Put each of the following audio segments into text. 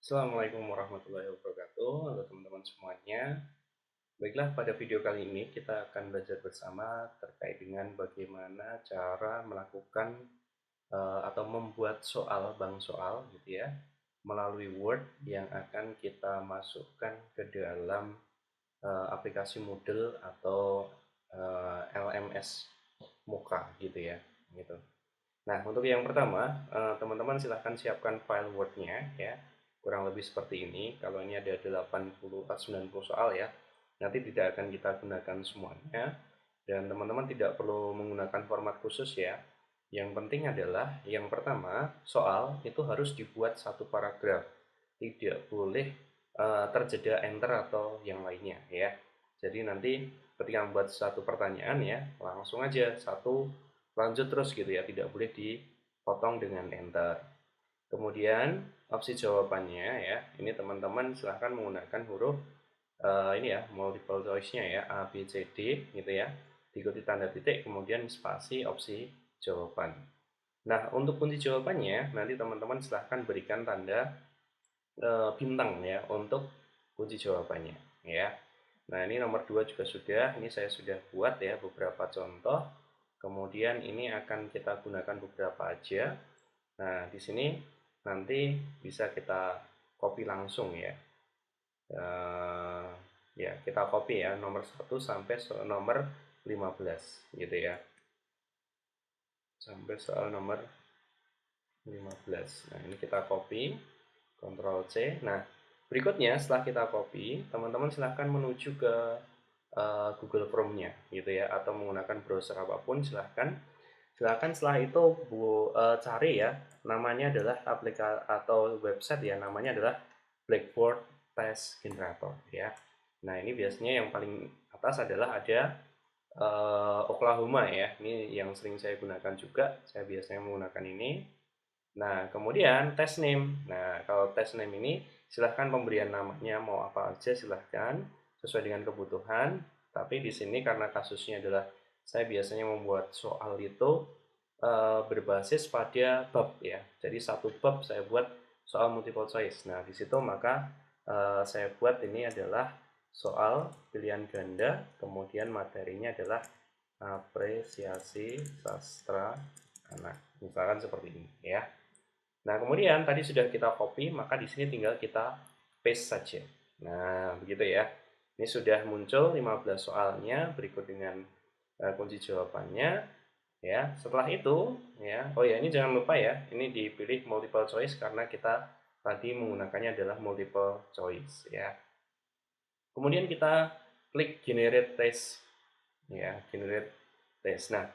Assalamualaikum warahmatullahi wabarakatuh. Halo teman-teman semuanya. Baiklah, pada video kali ini kita akan belajar bersama terkait dengan bagaimana cara melakukan atau membuat bank soal gitu ya, melalui Word yang akan kita masukkan ke dalam aplikasi Moodle atau LMS Muka gitu ya, gitu. Nah, untuk yang pertama, teman-teman silahkan siapkan file Word-nya ya. Kurang lebih seperti ini. Kalau ini ada 80 atau 90 soal ya. Nanti tidak akan kita gunakan semuanya. Dan teman-teman tidak perlu menggunakan format khusus ya. Yang penting adalah yang pertama, soal itu harus dibuat satu paragraf. Tidak boleh terjeda enter atau yang lainnya ya. Jadi nanti ketika membuat satu pertanyaan ya, langsung aja satu lanjut terus gitu ya, tidak boleh dipotong dengan enter. Kemudian opsi jawabannya ya, ini teman-teman silahkan menggunakan huruf ini ya, multiple choice-nya ya, A, B, C, D gitu ya, diikuti tanda titik, kemudian spasi opsi jawaban. Nah, untuk kunci jawabannya, nanti teman-teman silahkan berikan tanda bintang ya, untuk kunci jawabannya ya. Nah, ini nomor 2 juga sudah, ini saya sudah buat ya beberapa contoh. Kemudian ini akan kita gunakan beberapa aja. Nah, di sini nanti bisa kita copy langsung ya. Ya, kita copy ya nomor 1 sampai nomor 15 gitu ya. Sampai soal nomor 15. Nah, ini kita copy, Ctrl C. Nah, berikutnya setelah kita copy, teman-teman silahkan menuju ke Google Chrome-nya gitu ya, atau menggunakan browser apapun silahkan. Silahkan setelah itu cari ya, namanya adalah aplikasi atau website ya, namanya adalah Blackboard Test Generator ya. Nah, ini biasanya yang paling atas adalah ada Oklahoma ya, ini yang sering saya gunakan juga, saya biasanya menggunakan ini. Nah, kemudian test name. Nah, kalau test name ini silahkan pemberian namanya mau apa aja silahkan sesuai dengan kebutuhan. Tapi di sini karena kasusnya adalah saya biasanya membuat soal itu berbasis pada bab ya. Jadi satu bab saya buat soal multiple choice. Nah, di situ maka saya buat ini adalah soal pilihan ganda, kemudian materinya adalah apresiasi sastra anak. Misalkan seperti ini ya. Nah, kemudian tadi sudah kita copy, maka di sini tinggal kita paste saja. Nah, begitu ya. Ini sudah muncul 15 soalnya, berikut dengan kunci jawabannya. Ya, setelah itu, ya, oh ya ini jangan lupa ya, ini dipilih multiple choice karena kita tadi menggunakannya adalah multiple choice ya. Kemudian kita klik generate test, ya, generate test. Nah,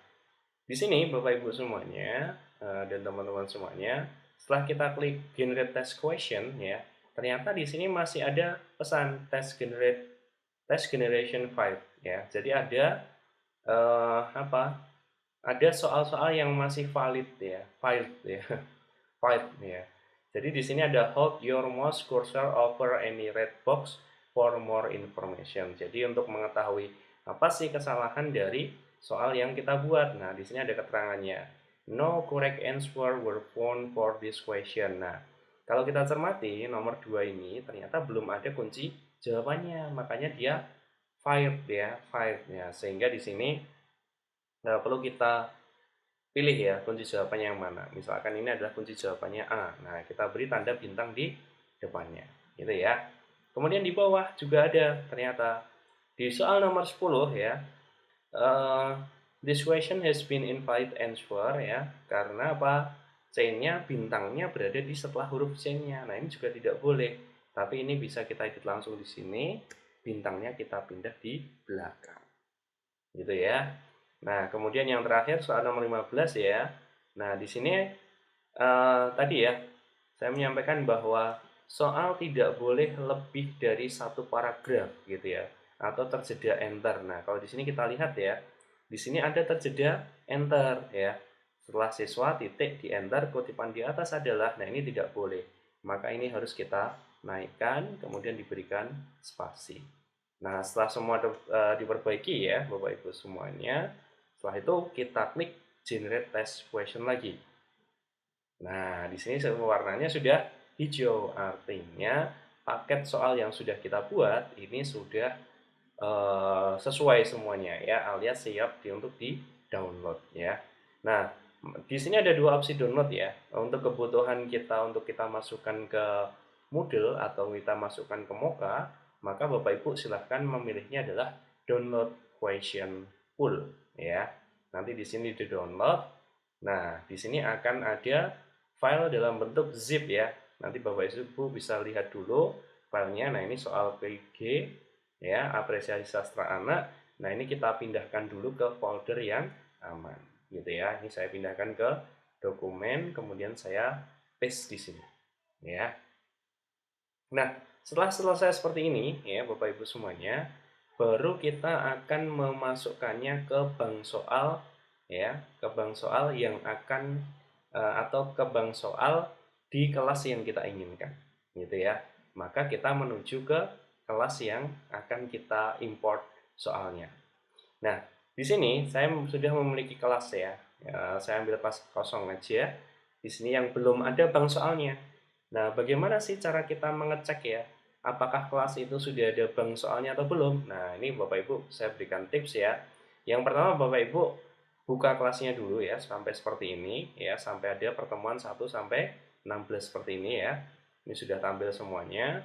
di sini Bapak Ibu semuanya dan teman-teman semuanya, setelah kita klik generate test question ya, ternyata di sini masih ada pesan test generation 5 ya. Jadi ada apa? Ada soal-soal yang masih valid ya, valid ya, valid ya. Jadi di sini ada hold your mouse cursor over any red box for more information. Jadi untuk mengetahui apa sih kesalahan dari soal yang kita buat. Nah, di sini ada keterangannya. No correct answer were found for this question. Nah, kalau kita cermati nomor 2 ini ternyata belum ada kunci jawabannya. Makanya dia fired ya, fired ya. Sehingga di sini perlu kita pilih ya kunci jawabannya yang mana. Misalkan ini adalah kunci jawabannya A. Nah, kita beri tanda bintang di depannya. Gitu ya. Kemudian di bawah juga ada ternyata di soal nomor 10 ya. This question has been invalid answer ya. Karena apa? C-nya bintangnya berada di setelah huruf C-nya. Nah, ini juga tidak boleh. Tapi ini bisa kita edit langsung di sini. Bintangnya kita pindah di belakang. Gitu ya. Nah, kemudian yang terakhir soal nomor 15 ya. Nah, di sini tadi ya, saya menyampaikan bahwa soal tidak boleh lebih dari satu paragraf gitu ya, atau terjeda enter. Nah, kalau di sini kita lihat ya, di sini ada terjeda enter ya. Setelah siswa titik di enter, kutipan di atas adalah, nah ini tidak boleh. Maka ini harus kita naikkan, kemudian diberikan spasi. Nah, setelah semua diperbaiki ya, Bapak Ibu semuanya, setelah itu kita klik generate test question lagi. Nah, di sini warnanya sudah hijau, artinya paket soal yang sudah kita buat ini sudah sesuai semuanya ya, alias siap untuk di-download ya. Nah, di sini ada dua opsi download ya. Untuk kebutuhan kita untuk kita masukkan ke Moodle atau kita masukkan ke Mocha, maka Bapak Ibu silahkan memilihnya adalah download question pool ya. Nanti di sini di-download. Nah, di sini akan ada file dalam bentuk zip ya. Nanti Bapak Ibu bisa lihat dulu filenya. Nah, ini soal PG ya, apresiasi sastra anak. Nah, ini kita pindahkan dulu ke folder yang aman gitu ya. Ini saya pindahkan ke dokumen, kemudian saya paste di sini ya. Nah, setelah selesai seperti ini ya Bapak Ibu semuanya, baru kita akan memasukkannya ke bank soal ya, ke bank soal yang akan atau ke bank soal di kelas yang kita inginkan gitu ya. Maka kita menuju ke kelas yang akan kita import soalnya. Nah, di sini saya sudah memiliki kelas ya. Saya ambil kelas kosong aja. Di sini yang belum ada bank soalnya. Nah, bagaimana sih cara kita mengecek ya? Apakah kelas itu sudah ada bank soalnya atau belum? Nah, ini Bapak Ibu saya berikan tips ya. Yang pertama Bapak Ibu buka kelasnya dulu ya sampai seperti ini ya, sampai ada pertemuan 1 sampai 16 seperti ini ya. Ini sudah tampil semuanya.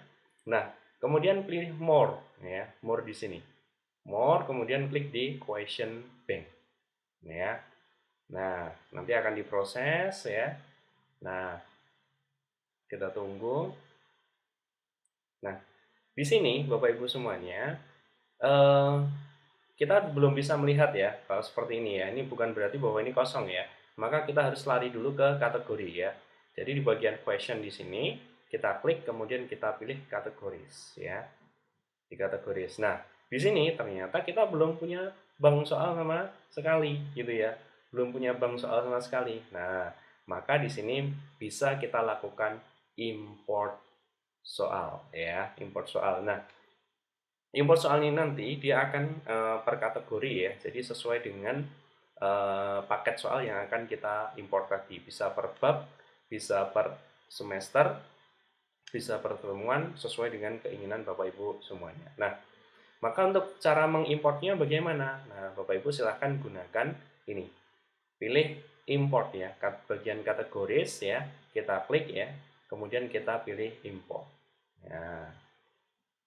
Nah, kemudian pilih more ya, more di sini. More, kemudian klik di question bank ya. Nah, nanti akan diproses ya. Nah, kita tunggu. Nah, di sini Bapak Ibu semuanya, kita belum bisa melihat ya kalau seperti ini ya. Ini bukan berarti bahwa ini kosong ya. Maka kita harus lari dulu ke kategori ya. Jadi di bagian question di sini kita klik kemudian kita pilih kategoris ya. Di kategoris. Nah, di sini ternyata kita belum punya bank soal sama sekali gitu ya. Belum punya bank soal sama sekali. Nah, maka di sini bisa kita lakukan import soal ya, import soal. Nah, import soal ini nanti dia akan per kategori ya. Jadi sesuai dengan paket soal yang akan kita import tadi. Bisa per bab, bisa per semester, bisa pertemuan sesuai dengan keinginan Bapak Ibu semuanya. Nah, maka untuk cara mengimportnya bagaimana? Nah, Bapak Ibu silahkan gunakan ini. Pilih import ya, bagian kategoris ya, kita klik ya, kemudian kita pilih import. Nah,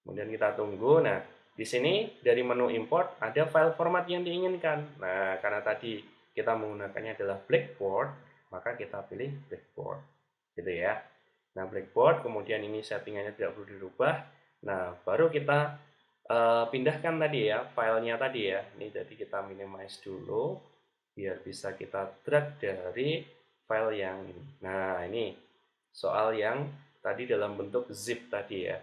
kemudian kita tunggu. Nah, di sini dari menu import ada file format yang diinginkan. Nah, karena tadi kita menggunakannya adalah Blackboard, maka kita pilih Blackboard. Gitu ya. Nah, Blackboard, kemudian ini settingannya tidak perlu dirubah. Nah, baru kita pindahkan tadi ya, filenya tadi ya. Ini jadi kita minimize dulu, biar bisa kita drag dari file yang ini. Nah, ini soal yang tadi dalam bentuk zip tadi ya.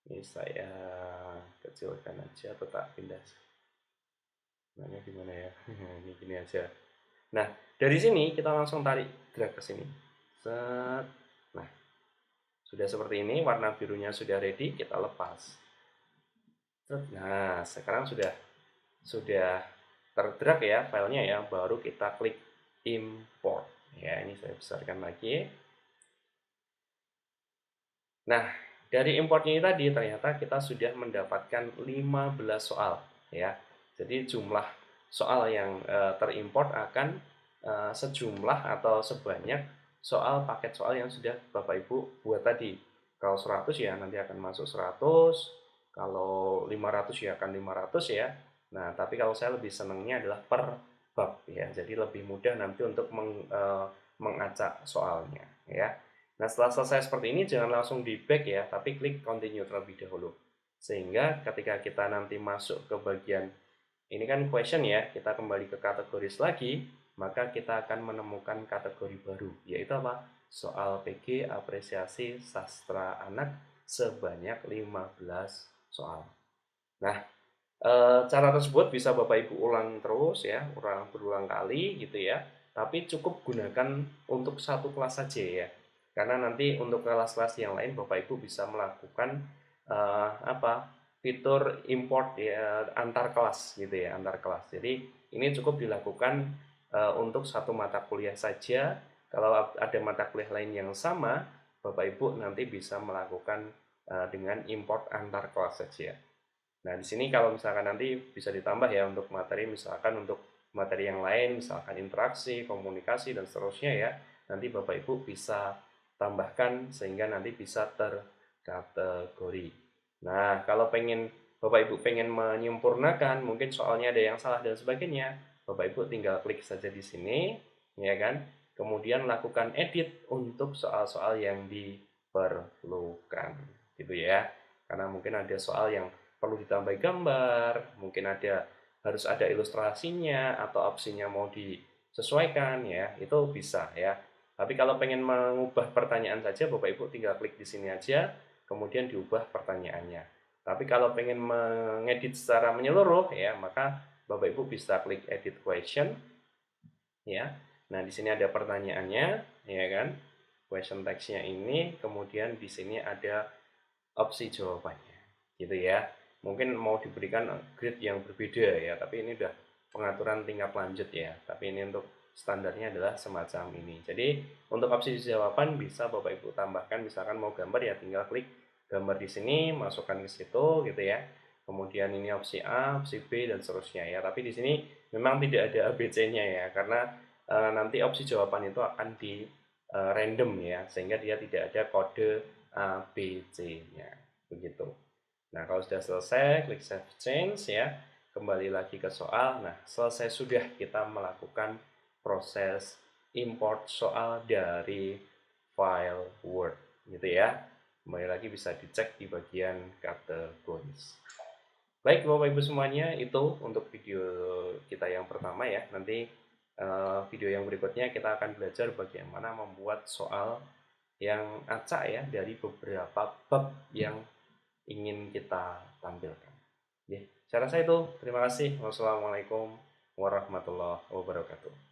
Ini saya kecilkan aja atau tak pindah. Nah, gimana ya? Ini gini aja. Nah, dari sini kita langsung tarik drag ke sini. Set. Nah, sudah seperti ini, warna birunya sudah ready, kita lepas. Nah, sekarang sudah terdrag ya filenya ya, baru kita klik import. Ya, ini saya besarkan lagi. Nah, dari importnya ini tadi ternyata kita sudah mendapatkan 15 soal ya. Jadi jumlah soal yang terimport akan sejumlah atau sebanyak soal paket soal yang sudah Bapak Ibu buat tadi. Kalau 100 ya nanti akan masuk 100, kalau 500 ya akan 500 ya. Nah, tapi kalau saya lebih senangnya adalah per bab ya. Jadi lebih mudah nanti untuk mengacak soalnya ya. Nah, setelah selesai seperti ini jangan langsung di back ya, tapi klik continue terlebih dahulu. Sehingga ketika kita nanti masuk ke bagian ini kan question ya, kita kembali ke kategoris lagi, maka kita akan menemukan kategori baru, yaitu apa? Soal PG apresiasi sastra anak sebanyak 15 soal. Nah, cara tersebut bisa Bapak Ibu ulang terus ya, berulang kali gitu ya. Tapi cukup gunakan untuk satu kelas saja ya. Karena nanti untuk kelas-kelas yang lain Bapak Ibu bisa melakukan fitur import ya antar kelas gitu ya, antar kelas. Jadi ini cukup dilakukan untuk satu mata kuliah saja. Kalau ada mata kuliah lain yang sama, Bapak Ibu nanti bisa melakukan dengan import antar kelas saja. Nah, di sini kalau misalkan nanti bisa ditambah ya untuk materi, misalkan untuk materi yang lain, misalkan interaksi, komunikasi, dan seterusnya ya, nanti Bapak Ibu bisa tambahkan sehingga nanti bisa terkategori. Nah, kalau Bapak Ibu pengen menyempurnakan, mungkin soalnya ada yang salah dan sebagainya, Bapak Ibu tinggal klik saja di sini, ya kan? Kemudian lakukan edit untuk soal-soal yang diperlukan, gitu ya. Karena mungkin ada soal yang perlu ditambah gambar, mungkin harus ada ilustrasinya atau opsinya mau disesuaikan ya, itu bisa ya. Tapi kalau pengen mengubah pertanyaan saja, Bapak Ibu tinggal klik di sini aja, kemudian diubah pertanyaannya. Tapi kalau pengen mengedit secara menyeluruh ya, maka Bapak Ibu bisa klik edit question ya. Nah, di sini ada pertanyaannya ya kan. Question text-nya ini, kemudian di sini ada opsi jawabannya. Gitu ya. Mungkin mau diberikan grade yang berbeda ya, tapi ini udah pengaturan tingkat lanjut ya. Tapi ini untuk standarnya adalah semacam ini. Jadi, untuk opsi jawaban bisa Bapak Ibu tambahkan, misalkan mau gambar ya tinggal klik gambar di sini, masukkan ke situ gitu ya. Kemudian ini opsi A, opsi B dan seterusnya ya. Tapi di sini memang tidak ada ABC-nya ya, karena nanti opsi jawaban itu akan di random ya, sehingga dia tidak ada kode A, B, C-nya begitu. Nah, kalau sudah selesai, klik Save Change ya. Kembali lagi ke soal. Nah, selesai sudah kita melakukan proses import soal dari file Word gitu ya. Kembali lagi bisa dicek di bagian kategoris. Baik, Bapak Ibu semuanya, itu untuk video kita yang pertama ya. Nanti video yang berikutnya kita akan belajar bagaimana membuat soal yang acak ya dari beberapa bab yang ingin kita tampilkan. Ya, saya rasa itu. Terima kasih. Wassalamualaikum warahmatullahi wabarakatuh.